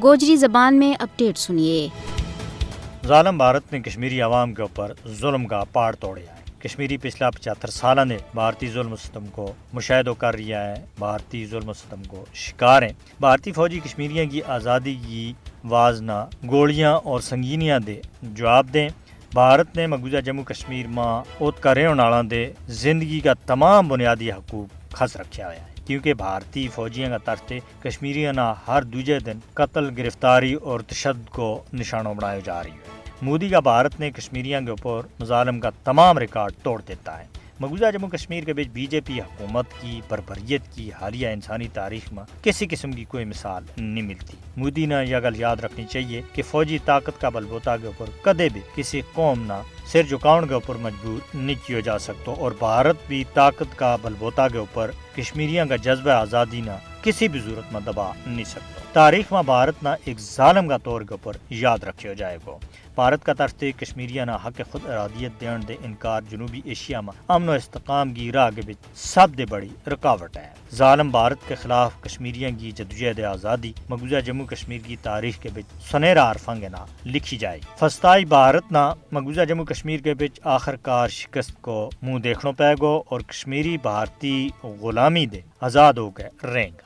گوجری زبان میں اپڈیٹ سنیے۔ ظالم بھارت نے کشمیری عوام کے اوپر ظلم کا پاڑ توڑیا ہے۔ کشمیری پچھلا 75 سالہ نے بھارتی ظلم و ستم کو مشاہدہ کر رہا ہے، بھارتی ظلم و ستم کو شکار ہیں۔ بھارتی فوجی کشمیریوں کی آزادی کی وازنہ گولیاں اور سنگینیاں دے جواب دیں۔ بھارت نے مقبوضہ جموں کشمیر ماں اوت کرے نالاں دے زندگی کا تمام بنیادی حقوق خس رکھا ہوا ہے، کیونکہ بھارتی فوجیوں کا طرف کشمیریوں نہ ہر دوجے دن قتل، گرفتاری اور تشدد کو نشانوں بنائے جا رہی ہے۔ مودی کا بھارت نے کشمیریوں کے اوپر مظالم کا تمام ریکارڈ توڑ دیتا ہے۔ مقبوضہ جموں کشمیر کے بیچ بی جے پی حکومت کی بربریت کی حالیہ انسانی تاریخ میں کسی قسم کی کوئی مثال نہیں ملتی۔ مودی نے یہ گل یاد رکھنی چاہیے کہ فوجی طاقت کا بلبوتا کے اوپر کدے بھی کسی قوم نہ سر جھکاؤن کے اوپر مجبور نہیں کیا جا سکتا، اور بھارت بھی طاقت کا بلبوتا کے اوپر کشمیریوں کا جذبہ آزادی نہ کسی بھی صورت میں دبا نہیں سکتا۔ تاریخ میں بھارت نہ ایک ظالم کا طور کے اوپر یاد رکھا جائے گا۔ بھارت کا طرف سے کشمیریوں نہ حق خود ارادیت دین دے انکار جنوبی ایشیا میں امن و استحکام کی راہ کے بچ سب دے بڑی رکاوٹ ہے۔ ظالم بھارت کے خلاف کشمیریوں کی جدوجہد آزادی مقبوضہ جموں کشمیر کی تاریخ کے بچ سنہرا حرفاں کے نہ لکھی جائے۔ فسطائی بھارت نہ مقبوضہ جموں کشمیر کے بچ آخر کار شکست کو منہ دیکھنا پائے گا اور کشمیری بھارتی غلامی دے آزاد ہو کے رہیں گا۔